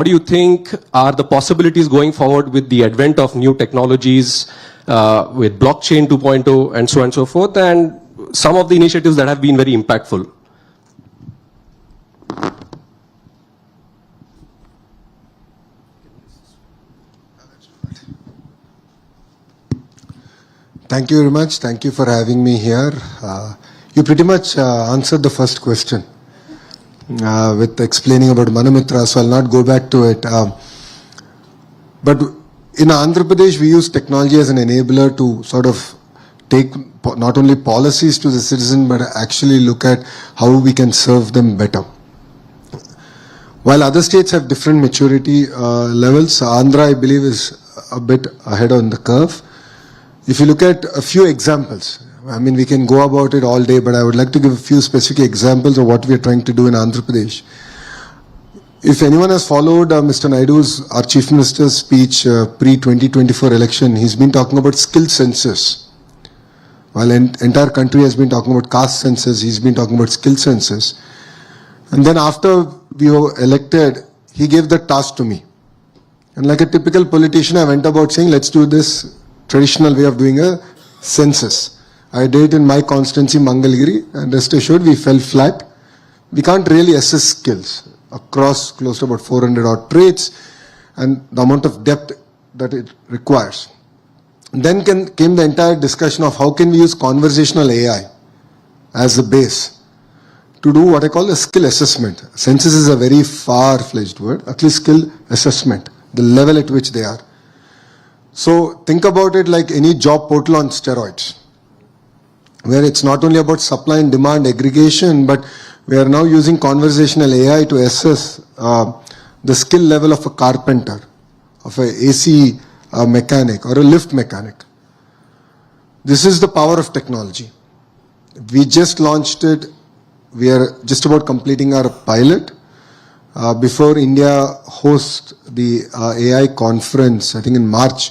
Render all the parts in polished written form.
What do you think are the possibilities going forward with the advent of new technologies, with blockchain 2.0 and so on and so forth, and some of the initiatives that have been very impactful? Thank you very much. Thank you for having me here. You pretty much answered the first question with explaining about Manamitra, so I'll not go back to it. But in Andhra Pradesh, we use technology as an enabler to sort of take not only policies to the citizen, but actually look at how we can serve them better. While other states have different maturity levels, Andhra, I believe, is a bit ahead on the curve. If you look at a few examples, I mean, we can go about it all day, but I would like to give a few specific examples of what we are trying to do in Andhra Pradesh. If anyone has followed Mr. Naidu's, our Chief Minister's speech pre-2024 election, he's been talking about skill census. While entire country has been talking about caste census, he's been talking about skill census. And then after we were elected, he gave the task to me. And like a typical politician, I went about saying, let's do this traditional way of doing a census. I did it in my constituency, Mangalgiri, and rest assured we fell flat. We can't really assess skills across close to about 400 odd traits and the amount of depth that it requires. Then came the entire discussion of how can we use conversational AI as the base to do what I call a skill assessment. Census is a very far-fledged word, at least skill assessment, the level at which they are. So think about it like any job portal on steroids, where it's not only about supply and demand aggregation, but we are now using conversational AI to assess the skill level of a carpenter, of a AC mechanic or a lift mechanic. This is the power of technology. We just launched it. We are just about completing our pilot. Before India hosts the AI conference, I think in March,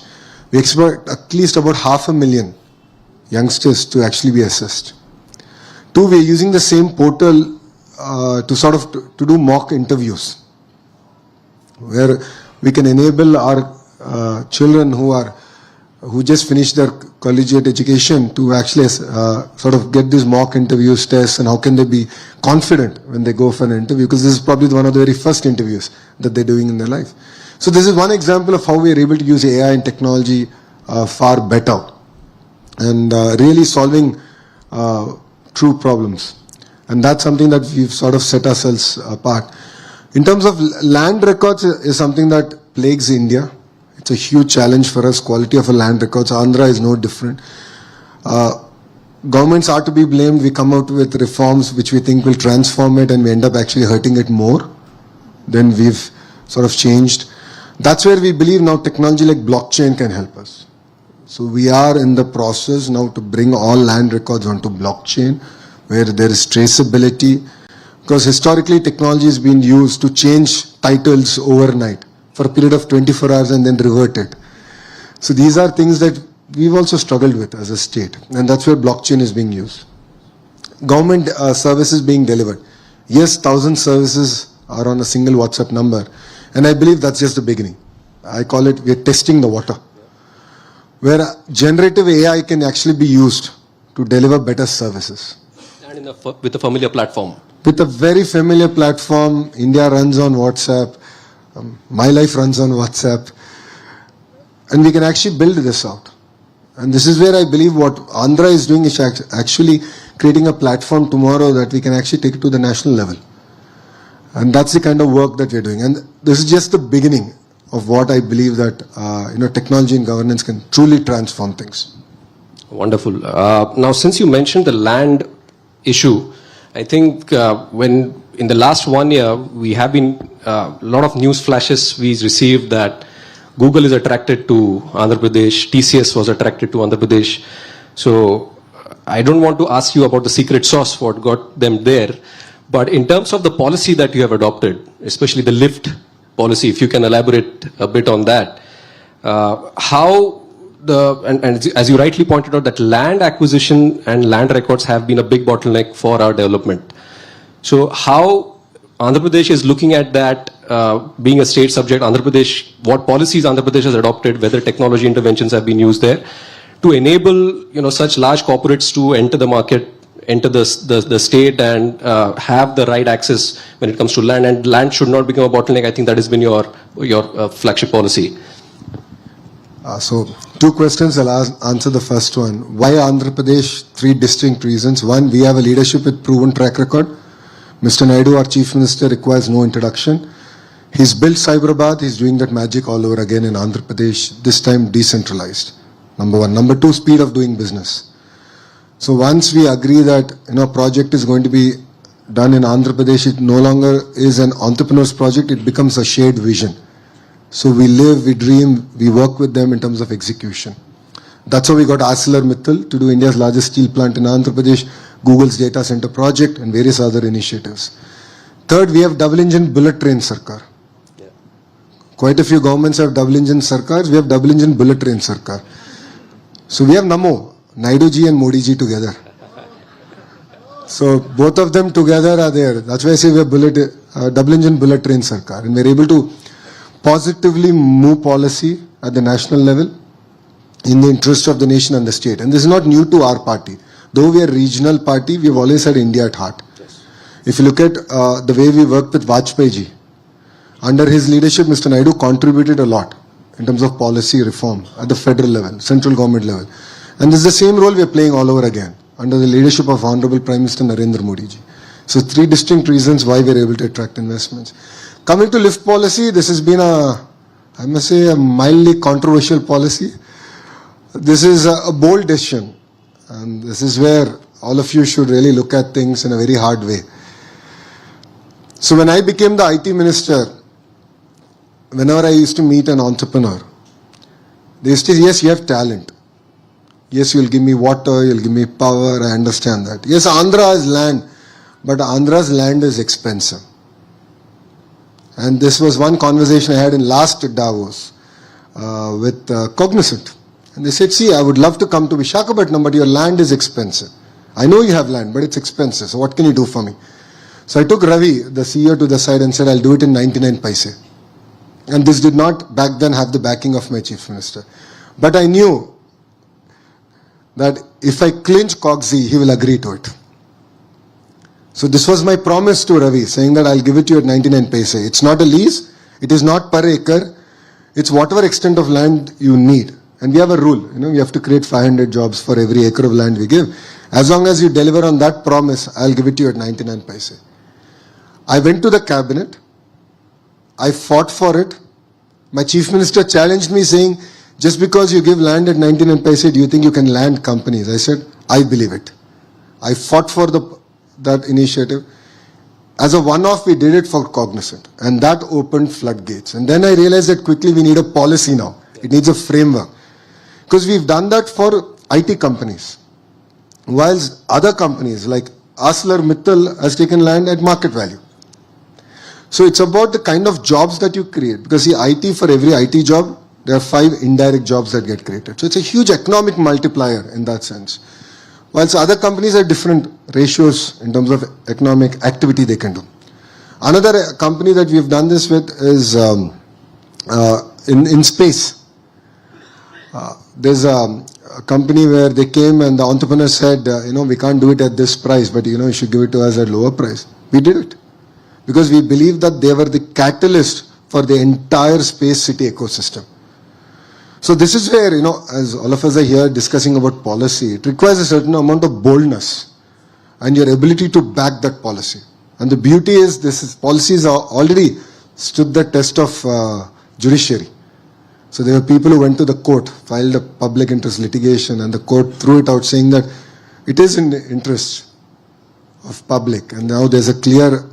we expect at least about 500,000 youngsters to actually be assessed. Two, we are using the same portal to do mock interviews, where we can enable our children who just finished their collegiate education to actually sort of get these mock interviews, tests, and how can they be confident when they go for an interview, because this is probably one of the very first interviews that they're doing in their life. So this is one example of how we are able to use AI and technology far better and really solving true problems. And that's something that we've sort of set ourselves apart. In terms of land records is something that plagues India. It's a huge challenge for us, quality of a land records. Andhra is no different. Governments are to be blamed. We come out with reforms which we think will transform it, and we end up actually hurting it more than we've sort of changed. That's where we believe now technology like blockchain can help us. So we are in the process now to bring all land records onto blockchain, where there is traceability, because historically technology has been used to change titles overnight for a period of 24 hours and then revert it. So these are things that we've also struggled with as a state, and that's where blockchain is being used. Government services being delivered. Yes, 1,000 services are on a single WhatsApp number, and I believe that's just the beginning. I call it, we're testing the water, where generative AI can actually be used to deliver better services. And with a familiar platform. With a very familiar platform. India runs on WhatsApp. My life runs on WhatsApp. And we can actually build this out. And this is where I believe what Andhra is doing is actually creating a platform tomorrow that we can actually take it to the national level. And that's the kind of work that we're doing. And this is just the beginning of what I believe that technology and governance can truly transform things. Wonderful. Now, since you mentioned the land issue, I think when in the last 1 year, we have been a lot of news flashes we received that Google is attracted to Andhra Pradesh, TCS was attracted to Andhra Pradesh. So I don't want to ask you about the secret sauce, what got them there. But in terms of the policy that you have adopted, especially the lift policy, if you can elaborate a bit on that, how and as you rightly pointed out, that land acquisition and land records have been a big bottleneck for our development. So how Andhra Pradesh is looking at that being a state subject, Andhra Pradesh, what policies Andhra Pradesh has adopted, whether technology interventions have been used there to enable, such large corporates to enter the market, enter the state and have the right access when it comes to land, and land should not become a bottleneck. I think that has been your flagship policy. So, two questions. I'll answer the first one. Why Andhra Pradesh? Three distinct reasons. One, we have a leadership with proven track record. Mr. Naidu, our Chief Minister, requires no introduction. He's built Cyberabad. He's doing that magic all over again in Andhra Pradesh, this time decentralized. Number one. Number two, speed of doing business. So once we agree that project is going to be done in Andhra Pradesh, it no longer is an entrepreneur's project, it becomes a shared vision. So we live, we dream, we work with them in terms of execution. That's how we got ArcelorMittal to do India's largest steel plant in Andhra Pradesh, Google's data center project and various other initiatives. Third, we have double engine bullet train sarkar. Quite a few governments have double engine sarkars, we have double engine bullet train sarkar. So we have Namo, Naidu ji and Modi ji together. So both of them together are there. That's why I say we have double engine bullet train sarkar, and we're able to positively move policy at the national level in the interest of the nation and the state. And this is not new to our party. Though we are a regional party, we've always had India at heart. Yes. If you look at the way we worked with Vajpayee ji, under his leadership, Mr. Naidu contributed a lot in terms of policy reform at the federal level, central government level. And this is the same role we are playing all over again under the leadership of Honorable Prime Minister Narendra Modi ji. So three distinct reasons why we are able to attract investments. Coming to lift policy, this has been I must say, a mildly controversial policy. This is a bold decision, and this is where all of you should really look at things in a very hard way. So when I became the IT minister, whenever I used to meet an entrepreneur, they used to say, yes, you have talent. Yes, you'll give me water, you'll give me power, I understand that. Yes, Andhra has land, but Andhra's land is expensive. And this was one conversation I had in last Davos with Cognizant. And they said, see, I would love to come to Visakhapatnam, but your land is expensive. I know you have land, but it's expensive. So what can you do for me? So I took Ravi, the CEO, to the side and said, I'll do it in 99 paise. And this did not back then have the backing of my chief minister. But I knew that if I clinch Cogsy, he will agree to it. So this was my promise to Ravi, saying that I'll give it to you at 99 paise. It's not a lease. It is not per acre. It's whatever extent of land you need. And we have a rule, we have to create 500 jobs for every acre of land we give. As long as you deliver on that promise, I'll give it to you at 99 paise. I went to the cabinet. I fought for it. My chief minister challenged me saying, just because you give land at 99 paise, do you think you can land companies? I said, I believe it. I fought for that initiative. As a one-off, we did it for Cognizant. And that opened floodgates. And then I realized that quickly we need a policy now. It needs a framework. Because we've done that for IT companies. Whilst other companies like ArcelorMittal has taken land at market value. So it's about the kind of jobs that you create. Because see, IT, for every IT job, there are 5 indirect jobs that get created. So it's a huge economic multiplier in that sense. Whilst other companies have different ratios in terms of economic activity they can do. Another company that we've done this with is in space. There's a company where they came and the entrepreneur said, we can't do it at this price, but you should give it to us at lower price. We did it. Because we believe that they were the catalyst for the entire space city ecosystem. So this is where, as all of us are here discussing about policy, it requires a certain amount of boldness and your ability to back that policy. And the beauty is, policies are already stood the test of judiciary. So there were people who went to the court, filed a public interest litigation, and the court threw it out saying that it is in the interest of public. And now there's a clear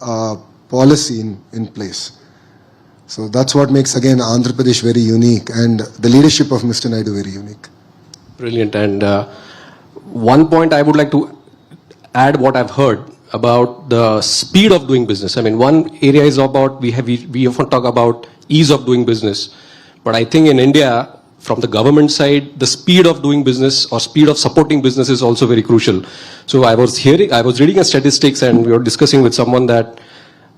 policy in place. So that's what makes, again, Andhra Pradesh very unique, and the leadership of Mr. Naidu very unique. Brilliant. And one point I would like to add what I've heard about the speed of doing business. I mean, one area is about, we often talk about ease of doing business. But I think in India, from the government side, the speed of doing business or speed of supporting business is also very crucial. So I was reading a statistics, and we were discussing with someone that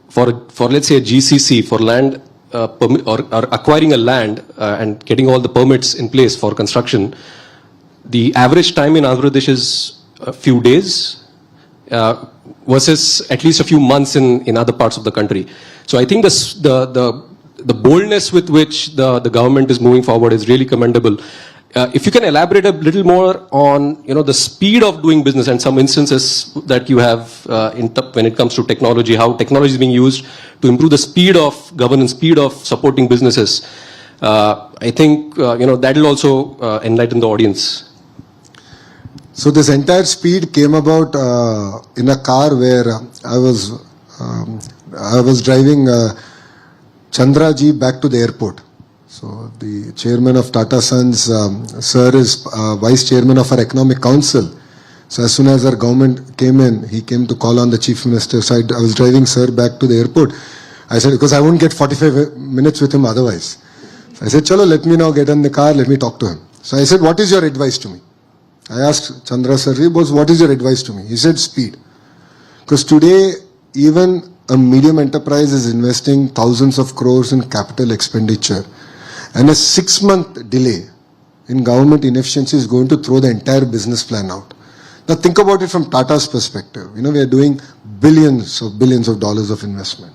for let's say a GCC for land or acquiring a land and getting all the permits in place for construction, the average time in Andhra Pradesh is a few days versus at least a few months in other parts of the country. So I think the boldness with which the government is moving forward is really commendable. If you can elaborate a little more on the speed of doing business and some instances that you have when it comes to technology, how technology is being used to improve the speed of governance, speed of supporting businesses. I think that will also enlighten the audience. So this entire speed came about in a car where I was driving Chandraji back to the airport. So the chairman of Tata Sons, sir, is vice chairman of our economic council. So as soon as our government came in, he came to call on the chief minister. So I was driving sir back to the airport. I said, because I won't get 45 minutes with him otherwise. So I said, chalo, let me now get in the car, let me talk to him. So I said, what is your advice to me? I asked Chandra sir, what is your advice to me? He said, speed. Because today, even a medium enterprise is investing thousands of crores in capital expenditure. And a 6-month delay in government inefficiency is going to throw the entire business plan out. Now think about it from Tata's perspective. We are doing billions of dollars of investment.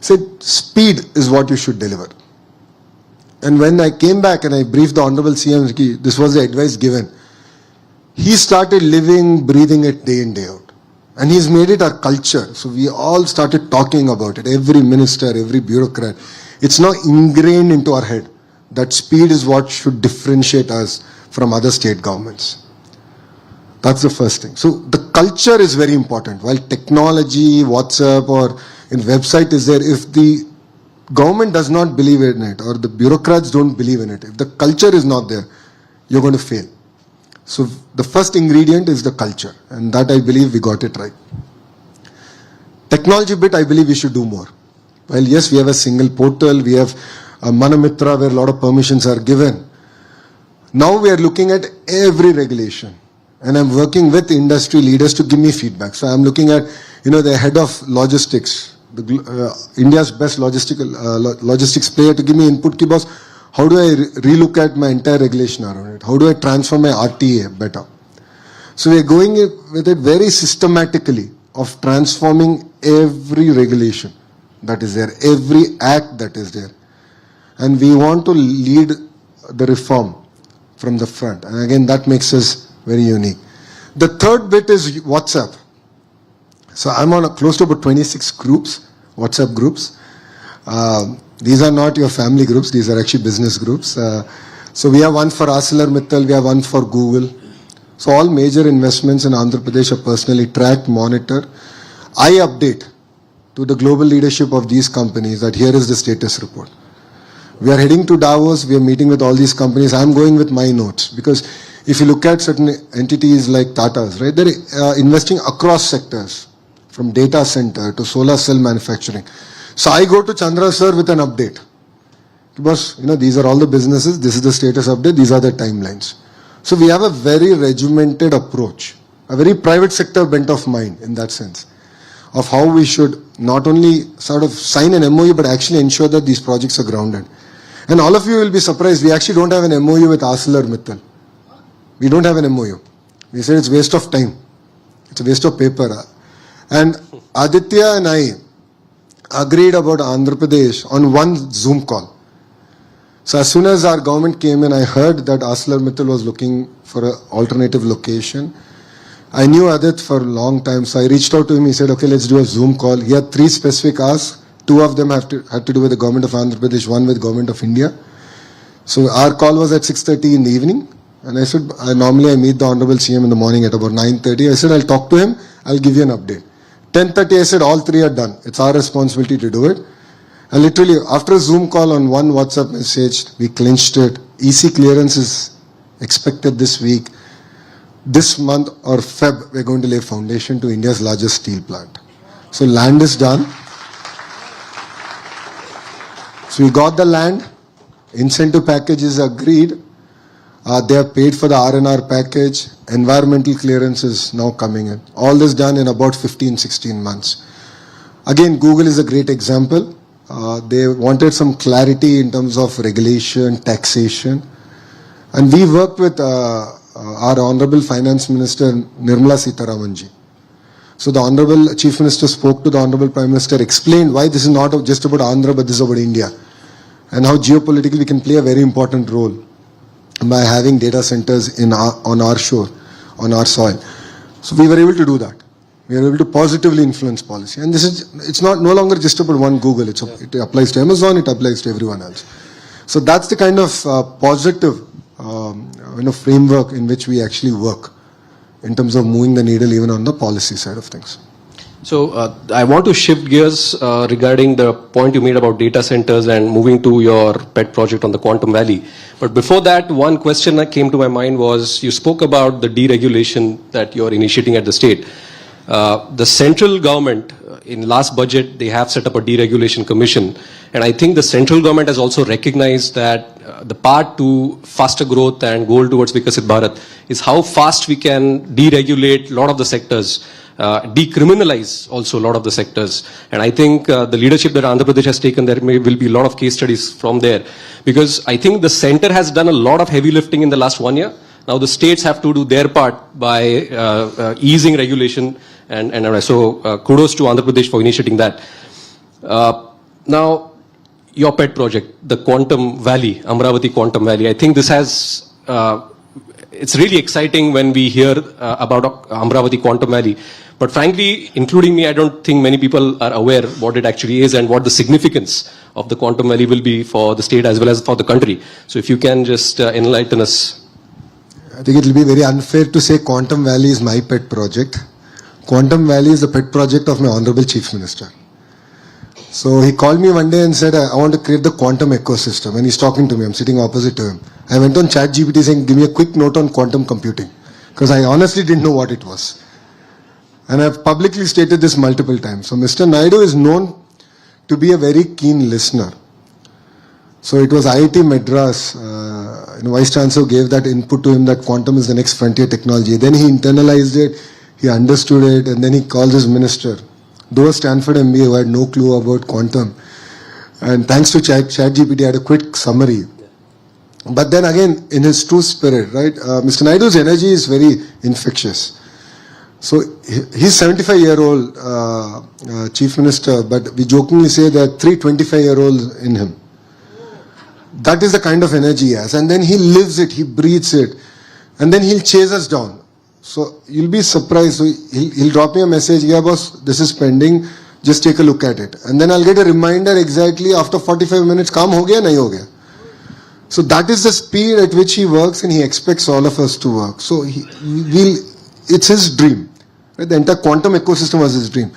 Said speed is what you should deliver. And when I came back and I briefed the Honorable CM, this was the advice given. He started living, breathing it day in, day out. And he's made it our culture. So we all started talking about it. Every minister, every bureaucrat. It's now ingrained into our head that speed is what should differentiate us from other state governments. That's the first thing. So the culture is very important. While technology, WhatsApp or in website is there, if the government does not believe in it or the bureaucrats don't believe in it, if the culture is not there, you're going to fail. So the first ingredient is the culture, and that I believe we got it right. Technology bit, I believe we should do more. Well, yes, we have a single portal, we have a Manamitra where a lot of permissions are given. Now we are looking at every regulation, and I'm working with industry leaders to give me feedback. So I'm looking at, the head of logistics, India's best logistics player, to give me input. Ki boss, how do I relook at my entire regulation around it? How do I transform my RTA better? So we are going with it very systematically of transforming every regulation that is there, every act that is there. And we want to lead the reform from the front. And again, that makes us very unique. The third bit is WhatsApp. So I'm on close to about 26 groups, WhatsApp groups. These are not your family groups, these are actually business groups. So we have one for ArcelorMittal, we have one for Google. So all major investments in Andhra Pradesh are personally tracked, monitored. I update to the global leadership of these companies that here is the status report. We are heading to Davos, we are meeting with all these companies. I'm going with my notes because if you look at certain entities like Tata's, right, they're investing across sectors from data center to solar cell manufacturing. So I go to Chandra sir with an update. Because, these are all the businesses, this is the status update, these are the timelines. So we have a very regimented approach, a very private sector bent of mind in that sense, of how we should not only sort of sign an MOU, but actually ensure that these projects are grounded. And all of you will be surprised, we actually don't have an MOU with ArcelorMittal. We don't have an MOU. We said it's waste of time. It's a waste of paper. And Aditya and I agreed about Andhra Pradesh on one Zoom call. So as soon as our government came in, I heard that ArcelorMittal was looking for an alternative location. I knew Adit for a long time, so I reached out to him. He said, okay, let's do a Zoom call. He had 3 specific asks. 2 of them had to do with the government of Andhra Pradesh, 1 with government of India. So our call was at 6:30 in the evening. And I said, normally I meet the Honorable CM in the morning at about 9:30. I said, I'll talk to him. I'll give you an update. 10:30, I said, all 3 are done. It's our responsibility to do it. And literally, after a Zoom call on one WhatsApp message, we clinched it. EC clearance is expected this week. This month or Feb, we're going to lay foundation to India's largest steel plant. So land is done. So we got the land. Incentive package is agreed. They have paid for the R&R package. Environmental clearance is now coming in. All this done in about 15-16 months. Again, Google is a great example. They wanted some clarity in terms of regulation, taxation. And we worked with our Honorable Finance Minister, Nirmala Sitharamanji. So the Honorable Chief Minister spoke to the Honorable Prime Minister, explained why this is not just about Andhra, but this is about India. And how geopolitically we can play a very important role by having data centers on our shore, on our soil. So we were able to do that. We are able to positively influence policy. And it's no longer just about one Google. It applies to Amazon, it applies to everyone else. So that's the kind of positive framework in which we actually work in terms of moving the needle even on the policy side of things. So I want to shift gears regarding the point you made about data centers and moving to your pet project on the Quantum Valley. But before that, one question that came to my mind was you spoke about the deregulation that you're initiating at the state. The central government, in last budget, they have set up a deregulation commission. And I think the central government has also recognized that the path to faster growth and goal towards Vikasit Bharat is how fast we can deregulate a lot of the sectors, decriminalize also a lot of the sectors. And I think the leadership that Andhra Pradesh has taken, there will be a lot of case studies from there. Because I think the center has done a lot of heavy lifting in the last 1 year. Now the states have to do their part by easing regulation. And so kudos to Andhra Pradesh for initiating that. Now, your pet project, the Quantum Valley, Amravati Quantum Valley, I think this has, it's really exciting when we hear about Amravati Quantum Valley. But frankly, including me, I don't think many people are aware what it actually is and what the significance of the Quantum Valley will be for the state as well as for the country. So if you can just enlighten us. I think it will be very unfair to say Quantum Valley is my pet project. Quantum Valley is the pet project of my Honorable Chief Minister. So he called me one day and said, I want to create the quantum ecosystem. And he's talking to me. I'm sitting opposite to him. I went on ChatGPT saying, give me a quick note on quantum computing. Because I honestly didn't know what it was. And I've publicly stated this multiple times. So Mr. Naidu is known to be a very keen listener. So it was IIT Madras, Vice Chancellor gave that input to him that quantum is the next frontier technology. Then he internalized it, he understood it, and then he called his minister. Though a Stanford MBA who had no clue about quantum. And thanks to ChatGPT, I had a quick summary. But then again, in his true spirit, right? Mr. Naidu's energy is very infectious. So he's 75-year-old Chief Minister, but we jokingly say there are 3 25-year-olds in him. That is the kind of energy he has. And then he lives it, he breathes it. And then he'll chase us down. So you'll be surprised. So he'll drop me a message, yeah boss, this is pending, just take a look at it. And then I'll get a reminder exactly after 45 minutes, kaam ho gaya, nahi ho gaya. So that is the speed at which he works and he expects all of us to work. So it's his dream. Right? The entire quantum ecosystem was his dream.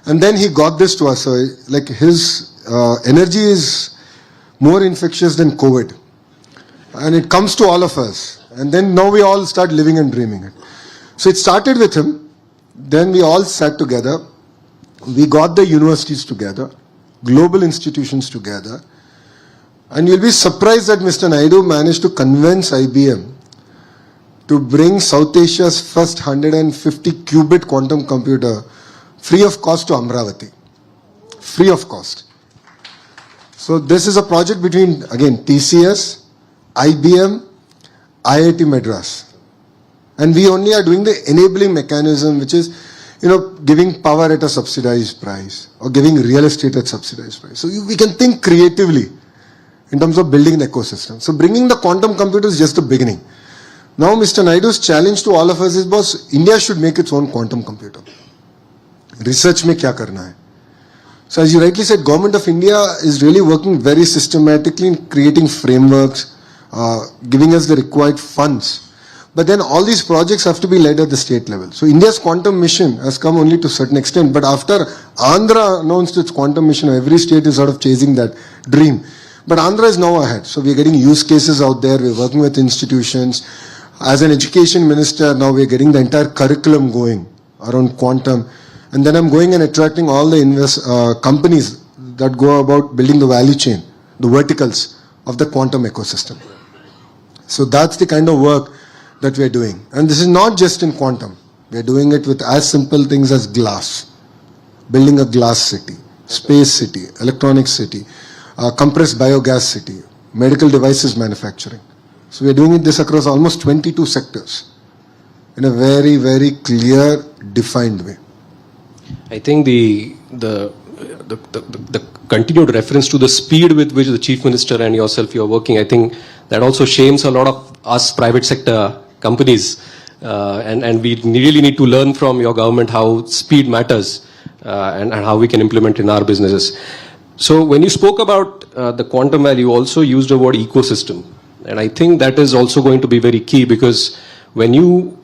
And then he got this to us. So like his energy is more infectious than COVID. And it comes to all of us. And then now we all start living and dreaming it. So it started with him. Then we all sat together. We got the universities together, global institutions together. And you'll be surprised that Mr. Naidu managed to convince IBM to bring South Asia's first 150 qubit quantum computer free of cost to Amravati. Free of cost. So this is a project between, again, TCS, IBM, IIT Madras. And we only are doing the enabling mechanism, which is, giving power at a subsidized price or giving real estate at subsidized price. So we can think creatively in terms of building an ecosystem. So bringing the quantum computer is just the beginning. Now Mr. Naidu's challenge to all of us is, boss, India should make its own quantum computer. Research mein kya karna hai? So as you rightly said, Government of India is really working very systematically in creating frameworks, giving us the required funds. But then all these projects have to be led at the state level. So India's quantum mission has come only to a certain extent. But after Andhra announced its quantum mission, every state is sort of chasing that dream. But Andhra is now ahead. So we're getting use cases out there. We're working with institutions. As an education minister, now we're getting the entire curriculum going around quantum. And then I'm going and attracting all the companies that go about building the value chain, the verticals of the quantum ecosystem. So that's the kind of work that we're doing. And this is not just in quantum. We're doing it with as simple things as glass. building a glass city, space city, electronic city, compressed biogas city, medical devices manufacturing. So we are doing this across almost 22 sectors in a very, very clear, defined way. I think the continued reference to the speed with which the Chief Minister and yourself you are working, I think that also shames a lot of us private sector companies. And we really need to learn from your government how speed matters and how we can implement in our businesses. So when you spoke about the quantum value, you also used the word ecosystem. And I think that is also going to be very key, because when you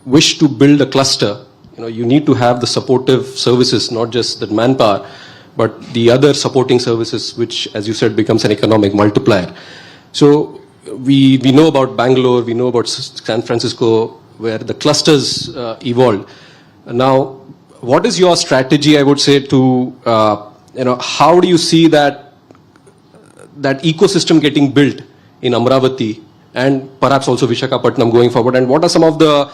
wish to build a cluster, you need to have the supportive services, not just the manpower, but the other supporting services, which, as you said, becomes an economic multiplier. So we know about Bangalore, we know about San Francisco, where the clusters evolved. Now, what is your strategy, I would say, to, how do you see that ecosystem getting built in Amravati and perhaps also Visakhapatnam going forward? And what are some of the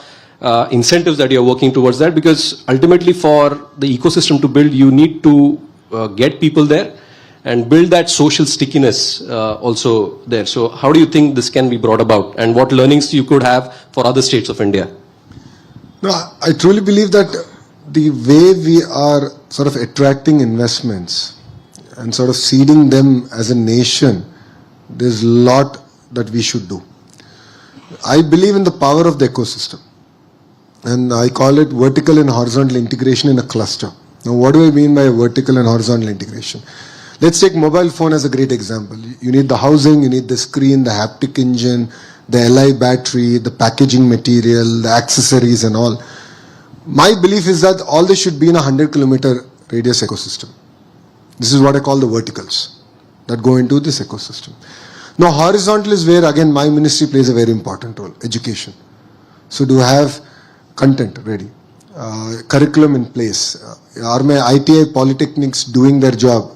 incentives that you're working towards that? Because ultimately for the ecosystem to build, you need to get people there and build that social stickiness also there. So how do you think this can be brought about, and what learnings you could have for other states of India? No, I truly believe that the way we are sort of attracting investments and sort of seeding them as a nation, there's a lot that we should do. I believe in the power of the ecosystem, and I call it vertical and horizontal integration in a cluster. Now, what do I mean by vertical and horizontal integration? Let's take mobile phone as a great example. You need the housing, you need the screen, the haptic engine, the Li battery, the packaging material, the accessories and all. My belief is that all this should be in a 100-kilometer radius ecosystem. This is what I call the verticals that go into this ecosystem. Now, horizontal is where, again, my ministry plays a very important role, education. So do have content ready, curriculum in place. Are my ITI polytechnics doing their job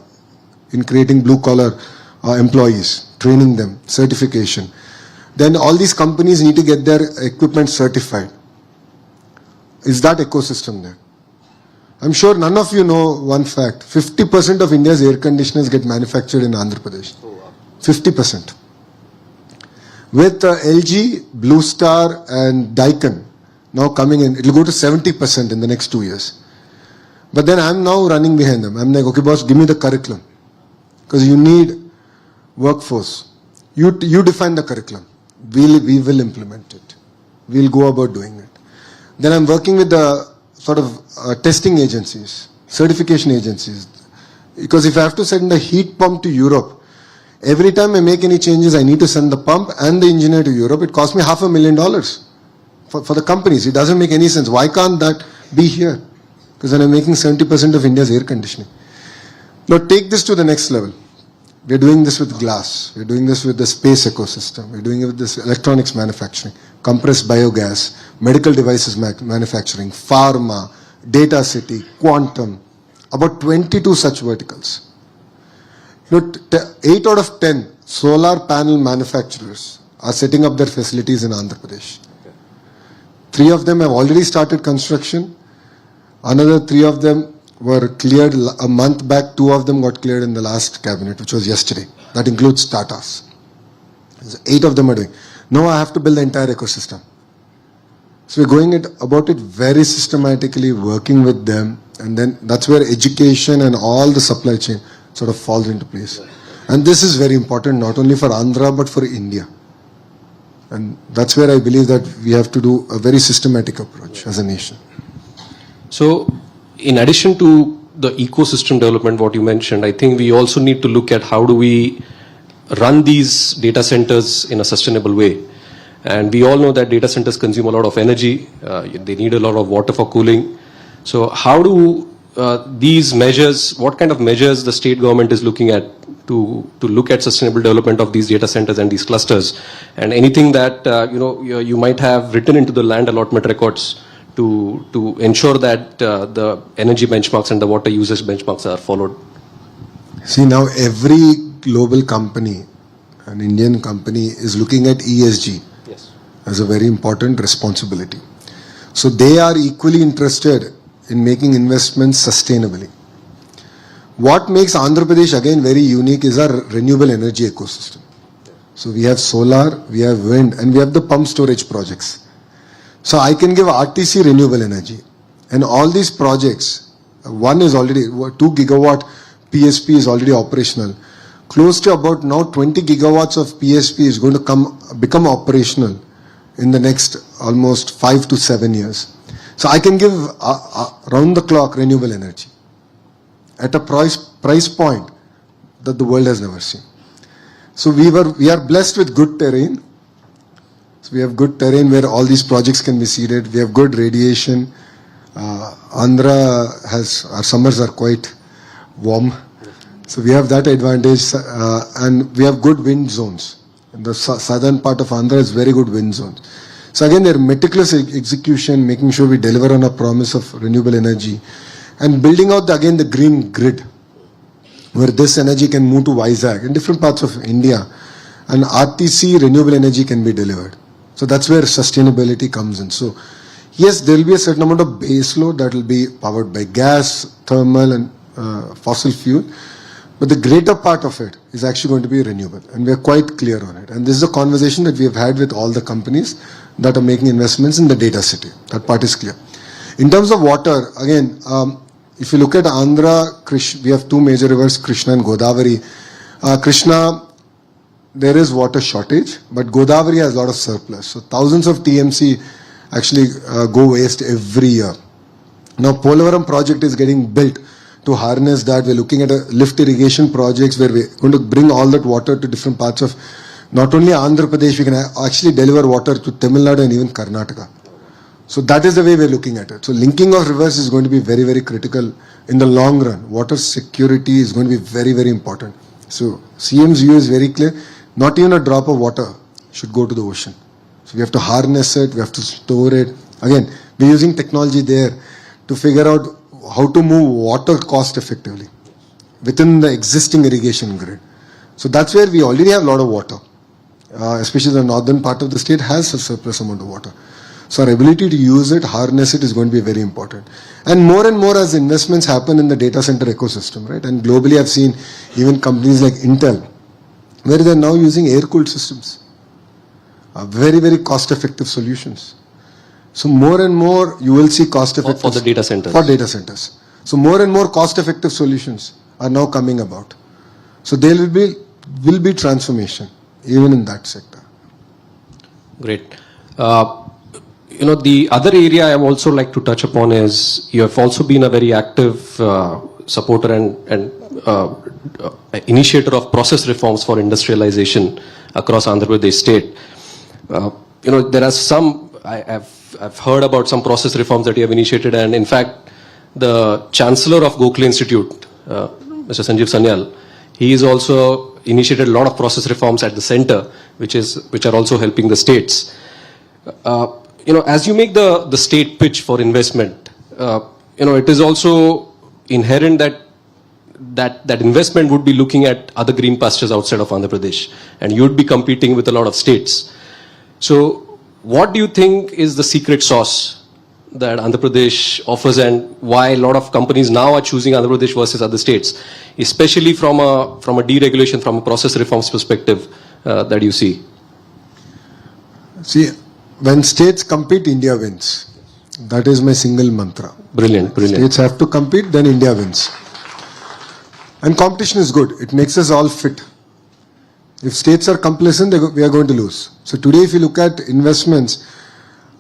in creating blue-collar employees, training them, certification? Then all these companies need to get their equipment certified. Is that ecosystem there? I'm sure none of you know one fact. 50% of India's air conditioners get manufactured in Andhra Pradesh. 50%. With LG, Blue Star and Daikin now coming in, it will go to 70% in the next 2 years. But then I'm now running behind them. I'm like, okay boss, give me the curriculum. Because you need workforce. You define the curriculum. We will implement it. We'll go about doing it. Then I'm working with the sort of testing agencies, certification agencies. Because if I have to send a heat pump to Europe, every time I make any changes, I need to send the pump and the engineer to Europe. It costs me $500,000 for the companies. It doesn't make any sense. Why can't that be here? Because then I'm making 70% of India's air conditioning. Now take this to the next level. We're doing this with glass. We're doing this with the space ecosystem. We're doing it with this electronics manufacturing, compressed biogas, medical devices manufacturing, pharma, data city, quantum, about 22 such verticals. 8 out of 10 solar panel manufacturers are setting up their facilities in Andhra Pradesh. 3 of them have already started construction. Another 3 of them were cleared a month back. 2 of them got cleared in the last cabinet, which was yesterday. That includes Tatas. 8 of them are doing. Now I have to build the entire ecosystem. So we're going about it very systematically, working with them, and then that's where education and all the supply chain sort of falls into place. And this is very important, not only for Andhra, but for India. And that's where I believe that we have to do a very systematic approach as a nation. So, in addition to the ecosystem development, what you mentioned, I think we also need to look at how do we run these data centers in a sustainable way. And we all know that data centers consume a lot of energy. They need a lot of water for cooling. So how do these measures, what kind of measures the state government is looking at to look at sustainable development of these data centers and these clusters, and anything that you might have written into the land allotment records to ensure that the energy benchmarks and the water usage benchmarks are followed? See, now every global company, an Indian company, is looking at ESG as a very important responsibility. So they are equally interested in making investments sustainably. What makes Andhra Pradesh again very unique is our renewable energy ecosystem. So we have solar, we have wind, and we have the pump storage projects. So I can give RTC renewable energy. And all these projects, one is already, 2 gigawatt PSP is already operational. Close to about now 20 gigawatts of PSP is going to become operational in the next almost 5 to 7 years. So I can give round the clock renewable energy at a price point that the world has never seen. So we are blessed with good terrain. So we have good terrain where all these projects can be seeded. We have good radiation. Andhra our summers are quite warm. So we have that advantage, and we have good wind zones. In the southern part of Andhra is very good wind zones. So again, they're meticulous execution, making sure we deliver on a promise of renewable energy, and building out again the green grid, where this energy can move to Vizag in different parts of India, and RTC renewable energy can be delivered. So that's where sustainability comes in. So yes, there will be a certain amount of base load that will be powered by gas, thermal, and fossil fuel. But the greater part of it is actually going to be renewable, and we are quite clear on it. And this is a conversation that we have had with all the companies that are making investments in the data city. That part is clear. In terms of water, again, if you look at Andhra, we have two major rivers, Krishna and Godavari. Krishna, there is water shortage, but Godavari has a lot of surplus. So thousands of TMC actually go waste every year. Now, Polavaram project is getting built to harness that. We're looking at a lift irrigation projects where we're going to bring all that water to different parts of not only Andhra Pradesh, we can actually deliver water to Tamil Nadu and even Karnataka. So that is the way we're looking at it. So linking of rivers is going to be very, very critical in the long run. Water security is going to be very, very important. So CM's view is very clear. Not even a drop of water should go to the ocean. So we have to harness it, we have to store it. Again, we're using technology there to figure out how to move water cost effectively within the existing irrigation grid. So that's where we already have a lot of water, especially the northern part of the state has a surplus amount of water. So our ability to use it, harness it is going to be very important. And more as investments happen in the data center ecosystem, right? And globally I've seen even companies like Intel, where they're now using air-cooled systems. Very, very cost-effective solutions. So more and more you will see cost-effective for the data centers. For data centers. So more and more cost-effective solutions are now coming about. So there will be transformation even in that sector. Great. The other area I would also like to touch upon is you have also been a very active supporter and initiator of process reforms for industrialization across Andhra Pradesh state. There are some, I've heard about some process reforms that you have initiated, and in fact, the Chancellor of Gokhale Institute, Mr. Sanjeev Sanyal, he has also initiated a lot of process reforms at the center, which are also helping the states. As you make the state pitch for investment, it is also inherent that investment would be looking at other green pastures outside of Andhra Pradesh, and you would be competing with a lot of states. So what do you think is the secret sauce that Andhra Pradesh offers, and why a lot of companies now are choosing Andhra Pradesh versus other states, especially from a deregulation, from a process reforms perspective that you see? See, when states compete, India wins. That is my single mantra. Brilliant. States have to compete, then India wins. And competition is good. It makes us all fit. If states are complacent, we are going to lose. So today, if you look at investments,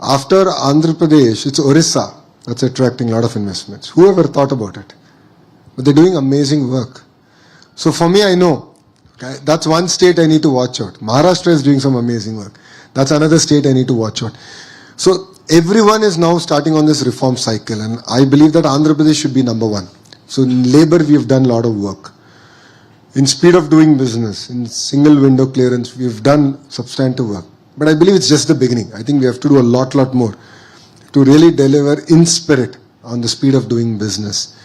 after Andhra Pradesh, it's Orissa that's attracting a lot of investments. Whoever thought about it? But they're doing amazing work. So for me, I know, okay, that's one state I need to watch out. Maharashtra is doing some amazing work. That's another state I need to watch out. So everyone is now starting on this reform cycle, and I believe that Andhra Pradesh should be number one. So in labor, we've done a lot of work. In speed of doing business, in single window clearance, we've done substantive work. But I believe it's just the beginning. I think we have to do a lot more to really deliver in spirit on the speed of doing business.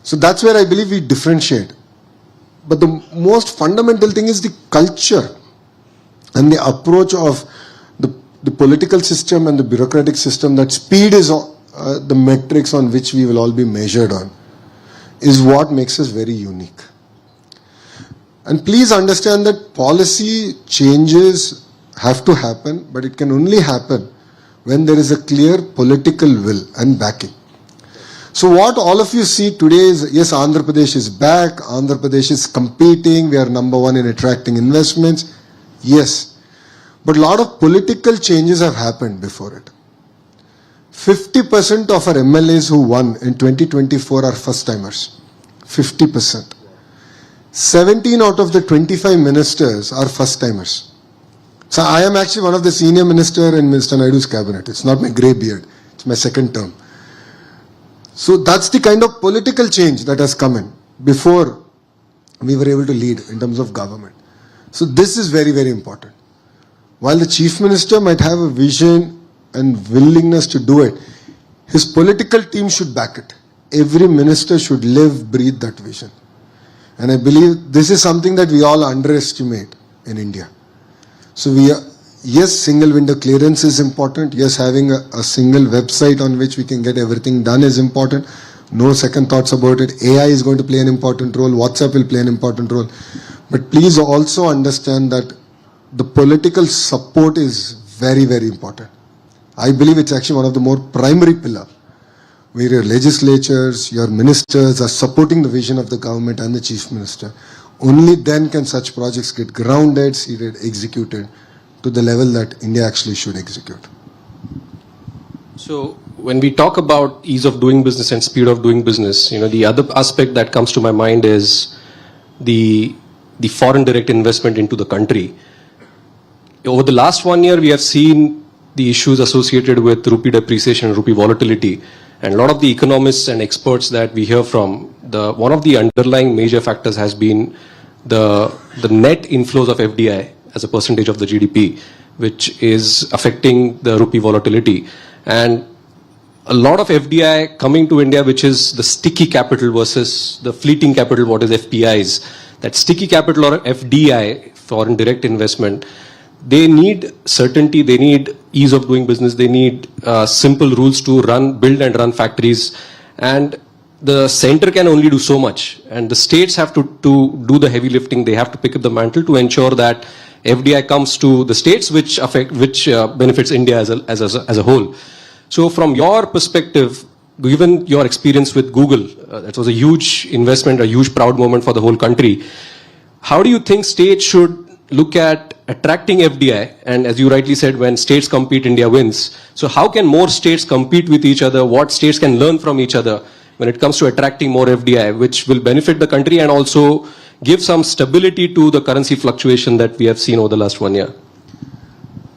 So that's where I believe we differentiate. But the most fundamental thing is the culture and the approach of the political system and the bureaucratic system, that speed is the metrics on which we will all be measured on. is what makes us very unique. And please understand that policy changes have to happen, but it can only happen when there is a clear political will and backing. So what all of you see today is, yes, Andhra Pradesh is back, Andhra Pradesh is competing, we are number one in attracting investments. Yes, but a lot of political changes have happened before it. 50% of our MLAs who won in 2024 are first timers. 50%. 17 out of the 25 ministers are first timers. So I am actually one of the senior minister in Mr. Naidu's cabinet. It's not my grey beard. It's my second term. So that's the kind of political change that has come in before we were able to lead in terms of government. So this is very, very important. While the chief minister might have a vision and willingness to do it, his political team should back it. Every minister should live, breathe that vision. And I believe this is something that we all underestimate in India. So yes, single window clearance is important. Yes, having a single website on which we can get everything done is important. No second thoughts about it. AI is going to play an important role. WhatsApp will play an important role. But please also understand that the political support is very, very important. I believe it's actually one of the more primary pillars, where your legislatures, your ministers are supporting the vision of the government and the chief minister. Only then can such projects get grounded, seeded, executed to the level that India actually should execute. So when we talk about ease of doing business and speed of doing business, the other aspect that comes to my mind is the foreign direct investment into the country. Over the last 1 year, we have seen the issues associated with rupee depreciation, rupee volatility, and a lot of the economists and experts that we hear from, one of the underlying major factors has been the net inflows of FDI as a percentage of the GDP, which is affecting the rupee volatility. And a lot of FDI coming to India, which is the sticky capital versus the fleeting capital, what is FPIs. That sticky capital or FDI, foreign direct investment, they need certainty, they need ease of doing business, they need simple rules to build and run factories. And the center can only do so much. And the states have to do the heavy lifting. They have to pick up the mantle to ensure that FDI comes to the states, which benefits India as a whole. So from your perspective, given your experience with Google, that was a huge investment, a huge proud moment for the whole country. How do you think states should look at attracting FDI? And as you rightly said, when states compete, India wins. So how can more states compete with each other? What states can learn from each other when it comes to attracting more FDI, which will benefit the country and also give some stability to the currency fluctuation that we have seen over the last 1 year?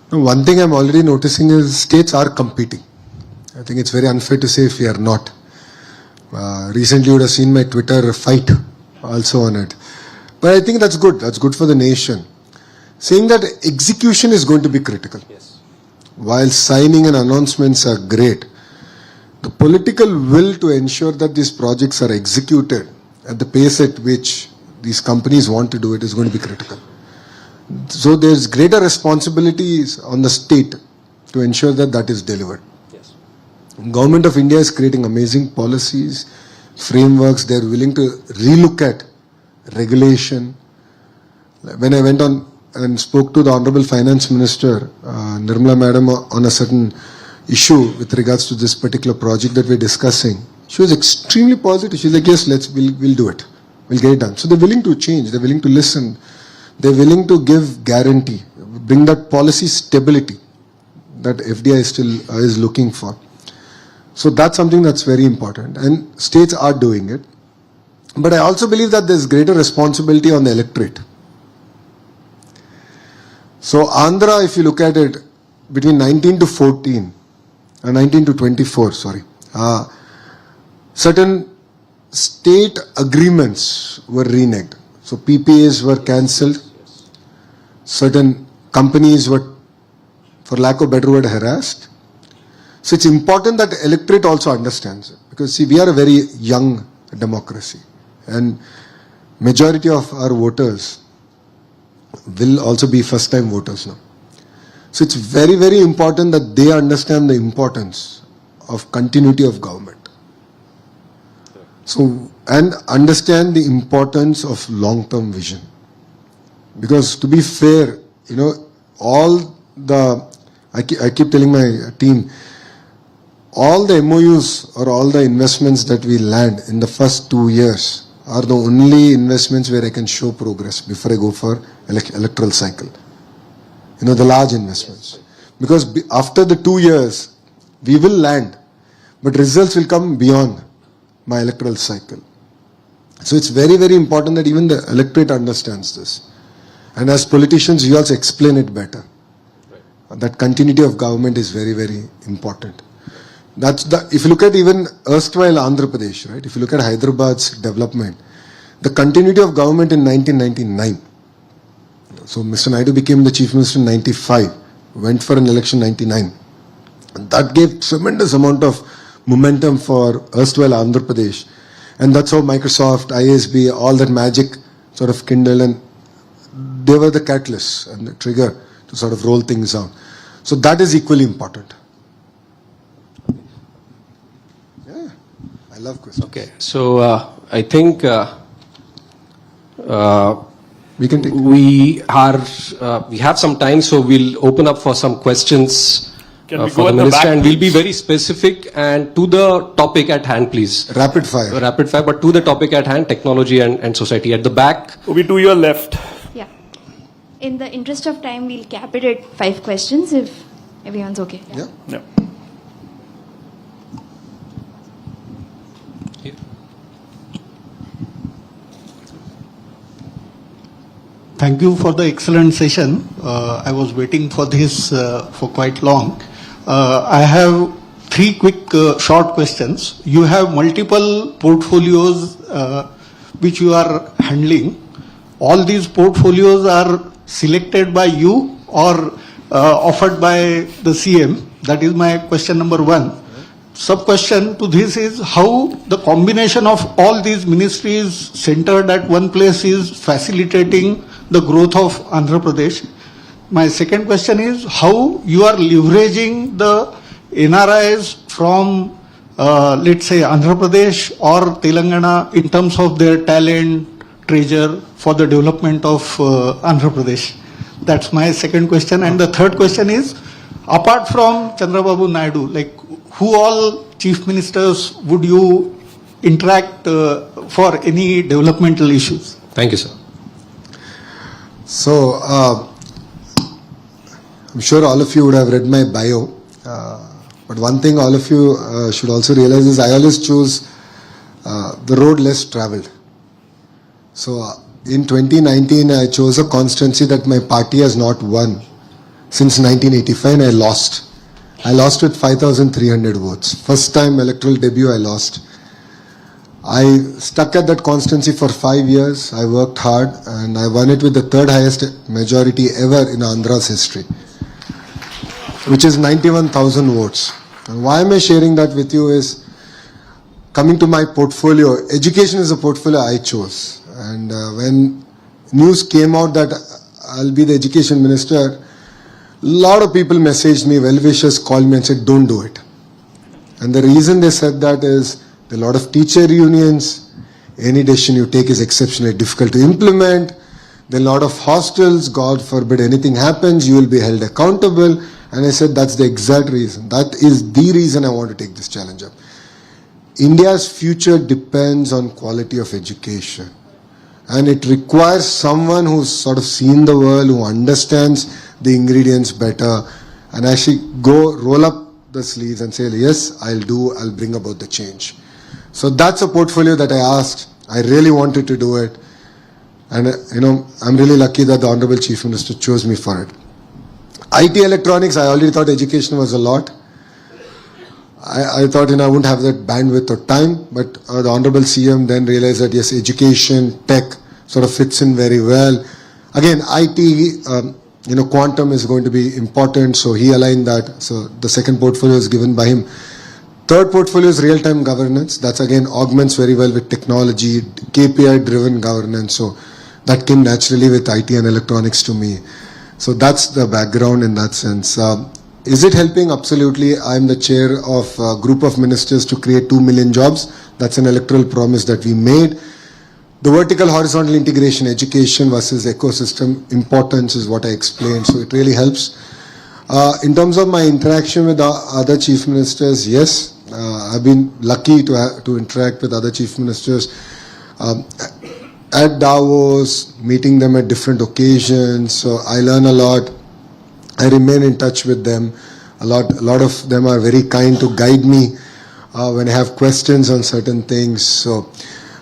One thing I'm already noticing is states are competing. I think it's very unfair to say if we are not. Recently you would have seen my Twitter fight also on it. But I think that's good. That's good for the nation. Saying that execution is going to be critical. Yes. While signing and announcements are great, the political will to ensure that these projects are executed at the pace at which these companies want to do it is going to be critical. So there's greater responsibilities on the state to ensure that that is delivered. Yes. Government of India is creating amazing policies, frameworks. They're willing to relook at regulation. When I went on and spoke to the Honorable Finance Minister, Nirmala Madam, on a certain issue with regards to this particular project that we're discussing, she was extremely positive. She's like, yes, we'll do it. We'll get it done. So they're willing to change. They're willing to listen. They're willing to give guarantee, bring that policy stability that FDI is looking for. So that's something that's very important. And states are doing it. But I also believe that there's greater responsibility on the electorate. So Andhra, if you look at it, between 19 to 14, 19 to 24, certain state agreements were reneged. So PPAs were cancelled. Certain companies were, for lack of better word, harassed. So it's important that the electorate also understands it. Because see, we are a very young democracy. And majority of our voters will also be first time voters now. So it's very, very important that they understand the importance of continuity of government. So and understand the importance of long-term vision. Because to be fair, I keep telling my team, all the MOUs or all the investments that we land in the first 2 years are the only investments where I can show progress before I go for electoral cycle. The large investments. Because after the 2 years, we will land, but results will come beyond my electoral cycle. So it's very, very important that even the electorate understands this. And as politicians, you also explain it better. Right. That continuity of government is very, very important. If you look at even erstwhile Andhra Pradesh, right? If you look at Hyderabad's development, the continuity of government in 1999. So Mr. Naidu became the Chief Minister in 95, went for an election in 99. And that gave tremendous amount of momentum for erstwhile Andhra Pradesh. And that's how Microsoft, ISB, all that magic sort of kindled, and they were the catalyst and the trigger to sort of roll things out. So that is equally important. Yeah, I love questions. Okay, so I think We can take. we have some time, so we'll open up for some questions Can we for go the at the minister, back, and we'll be please? very specific and to the topic at hand, please. Rapid fire. Rapid fire, but to the topic at hand, technology and society. At the back, Will be to your left. Yeah. In the interest of time, we'll cap it at 5 questions if everyone's okay. Yeah. Yeah. Thank you for the excellent session. I was waiting for this for quite long. I have 3 quick short questions. You have multiple portfolios which you are handling. All these portfolios are selected by you or offered by the CM? That is my question number 1. Sub-question to this is how the combination of all these ministries centered at one place is facilitating the growth of Andhra Pradesh. My second question is how you are leveraging the NRIs from let's say Andhra Pradesh or Telangana in terms of their talent, treasure for the development of Andhra Pradesh. That's my second question. And the third question is, apart from Chandrababu Naidu, like who all chief ministers would you interact for any developmental issues? thank you, sir. So, I'm sure all of you would have read my bio. But one thing all of you should also realize is I always choose the road less traveled. So, in 2019, I chose a constituency that my party has not won since 1985, and I lost. I lost with 5,300 votes. First time electoral debut, I lost. I stuck at that constituency for 5 years. I worked hard and I won it with the 3rd highest majority ever in Andhra's history, which is 91,000 votes. And why am I sharing that with you is, coming to my portfolio, education is a portfolio I chose. And when news came out that I'll be the education minister, a lot of people messaged me, well-wishers called me and said, don't do it. And the reason they said that is, there are a lot of teacher unions, any decision you take is exceptionally difficult to implement, there are a lot of hostels, God forbid anything happens, you will be held accountable. And I said, that's the exact reason. That is the reason I want to take this challenge up. India's future depends on quality of education. And it requires someone who's sort of seen the world, who understands the ingredients better, and actually go roll up the sleeves and say, yes, I'll bring about the change. So that's a portfolio that I asked. I really wanted to do it. And, I'm really lucky that the Honorable Chief Minister chose me for it. IT electronics, I already thought education was a lot. I thought, I wouldn't have that bandwidth or time, but the Honorable CM then realized that, yes, education, tech sort of fits in very well. Again, IT, quantum is going to be important, so he aligned that. So the second portfolio is given by him. Third portfolio is real-time governance. That's again augments very well with technology, KPI-driven governance. So that came naturally with IT and electronics to me. So that's the background in that sense. Is it helping? Absolutely. I'm the chair of a group of ministers to create 2 million jobs. That's an electoral promise that we made. The vertical horizontal integration, education versus ecosystem importance is what I explained. So it really helps. In terms of my interaction with other chief ministers, yes, I've been lucky to interact with other chief ministers at Davos, meeting them at different occasions. So I learn a lot. I remain in touch with them. A lot of them are very kind to guide me when I have questions on certain things. So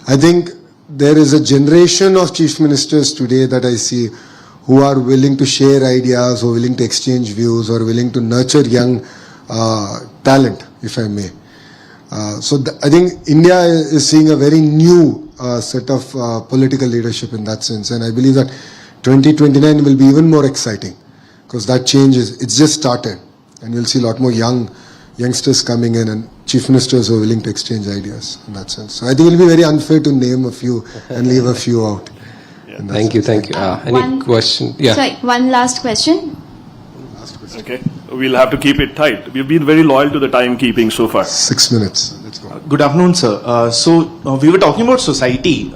I think there is a generation of chief ministers today that I see who are willing to share ideas, who are willing to exchange views, or willing to nurture young talent, if I may. I think India is seeing a very new set of political leadership in that sense, and I believe that 2029 will be even more exciting because that change it's just started, and you'll see a lot more youngsters coming in and chief ministers who are willing to exchange ideas in that sense. So I think it will be very unfair to name a few and leave a few out. Thank you. Any question? Yeah. Sorry, one last question. Okay, we'll have to keep it tight. We've been very loyal to the timekeeping so far. 6 minutes. Let's go. Good afternoon, sir. We were talking about society.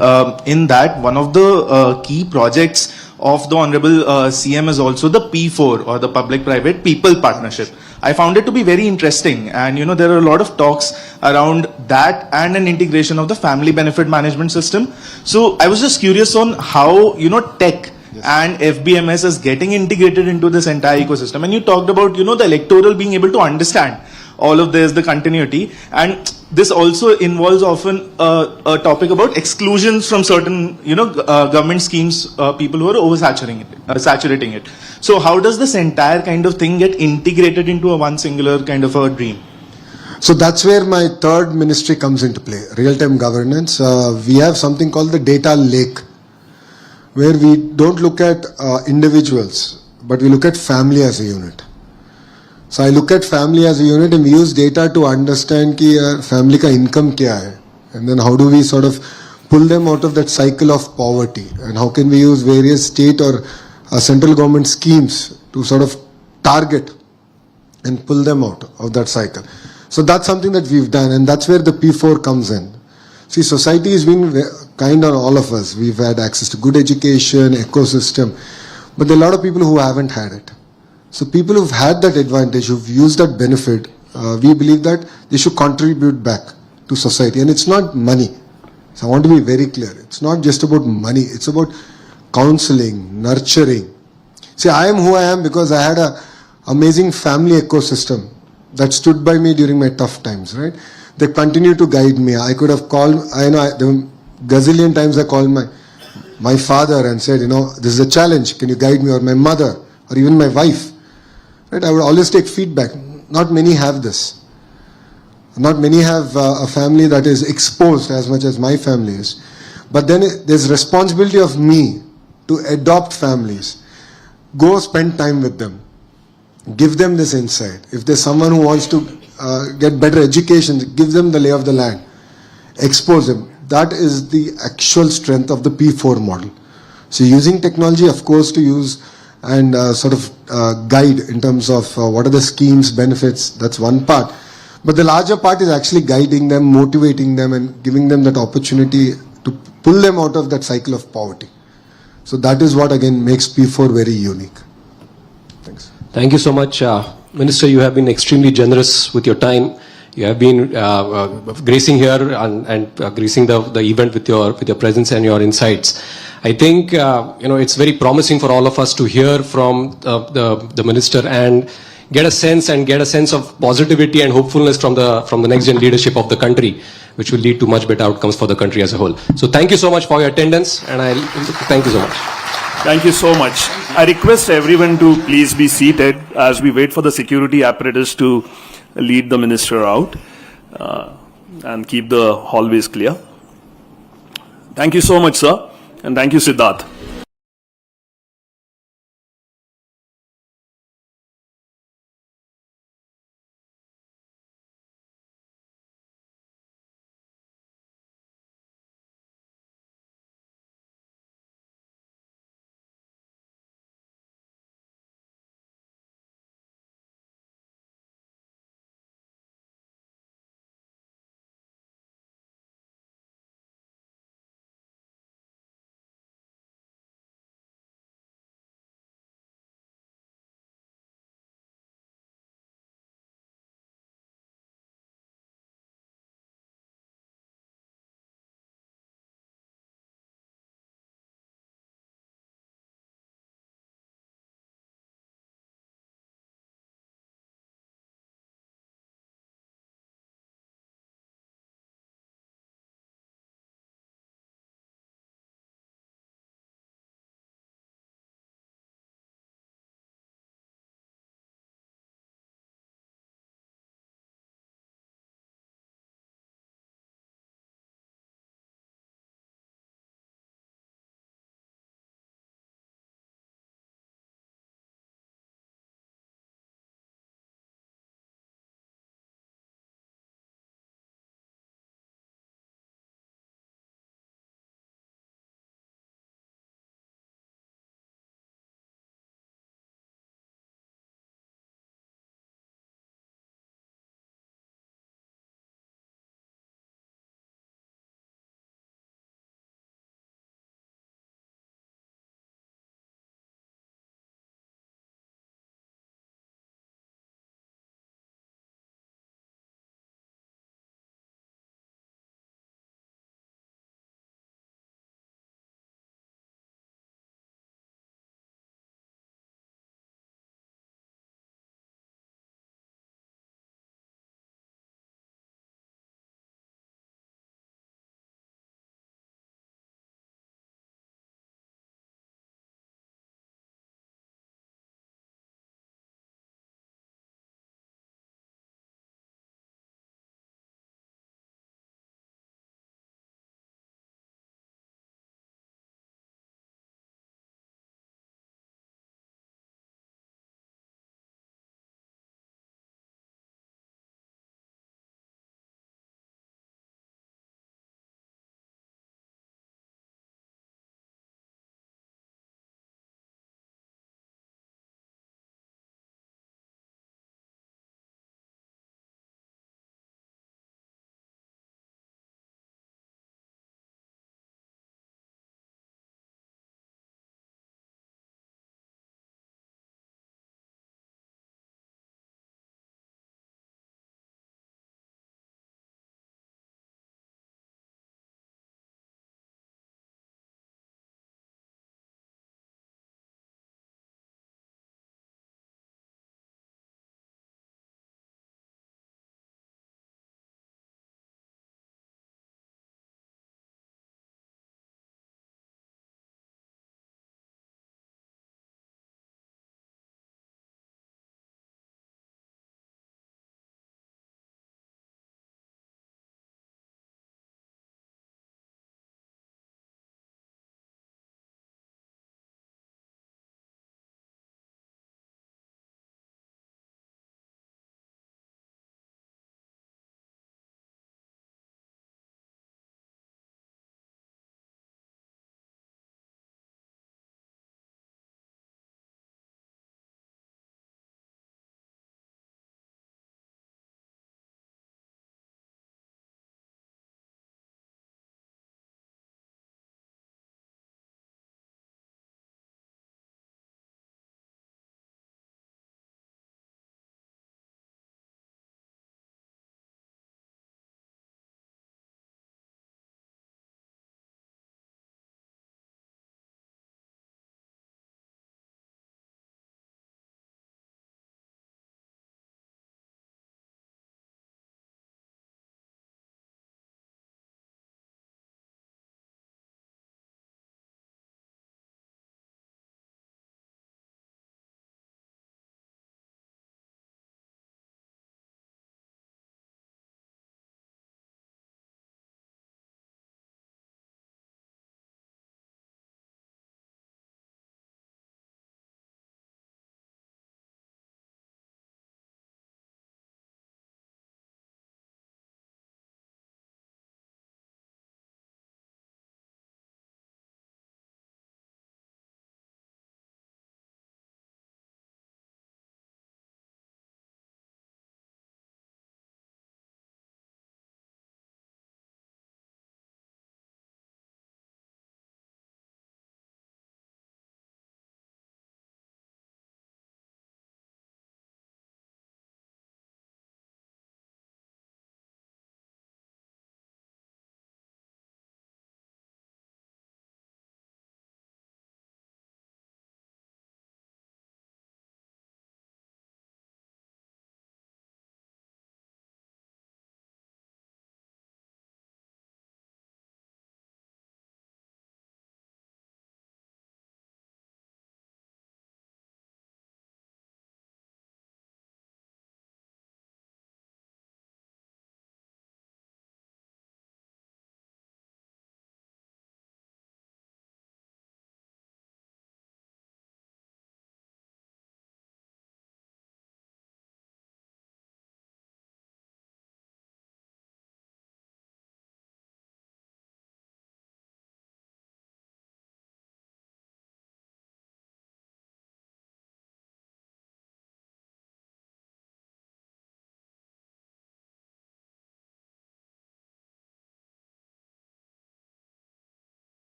In that, one of the key projects of the Honorable CM is also the P4 or the Public-Private People Partnership. I found it to be very interesting, and there are a lot of talks around that and an integration of the family benefit management system. So I was just curious on how tech and FBMS is getting integrated into this entire ecosystem. And you talked about the electoral being able to understand all of this, the continuity, and this also involves often a topic about exclusions from certain government schemes, people who are oversaturating it. So how does this entire kind of thing get integrated into a one singular kind of a dream? So that's where my third ministry comes into play, real-time governance. We have something called the data lake, where we don't look at individuals, but we look at family as a unit. So I look at family as a unit and we use data to understand ki family ka income kya hai, and then how do we sort of pull them out of that cycle of poverty, and how can we use various state or central government schemes to sort of target and pull them out of that cycle. So that's something that we've done, and that's where the P4 comes in. See, society has been kind on all of us. We've had access to good education, ecosystem, but there are a lot of people who haven't had it. So people who've had that advantage, who've used that benefit, we believe that they should contribute back to society. And it's not money. So I want to be very clear. It's not just about money. It's about counseling, nurturing. See, I am who I am because I had an amazing family ecosystem that stood by me during my tough times, right? They continue to guide me. I could have called, there were gazillion times I called my father and said, this is a challenge. Can you guide me? Or my mother, or even my wife. Right? I would always take feedback. Not many have this. Not many have a family that is exposed as much as my family is. But then there's responsibility of me to adopt families. Go spend time with them. Give them this insight. If there's someone who wants to get better education, give them the lay of the land. Expose them. That is the actual strength of the P4 model. So using technology, of course, to use and sort of guide in terms of what are the schemes, benefits, that's one part. But the larger part is actually guiding them, motivating them, and giving them that opportunity to pull them out of that cycle of poverty. So that is what again makes P4 very unique. Thanks. Thank you so much. Minister, you have been extremely generous with your time. You have been gracing here and gracing the event with your presence and your insights. I think it's very promising for all of us to hear from the minister and get a sense of positivity and hopefulness from the next gen leadership of the country, which will lead to much better outcomes for the country as a whole. So thank you so much for your attendance, and thank you so much. Thank you so much. I request everyone to please be seated as we wait for the security apparatus to lead the minister out and keep the hallways clear. Thank you so much, sir, and thank you, Siddharth.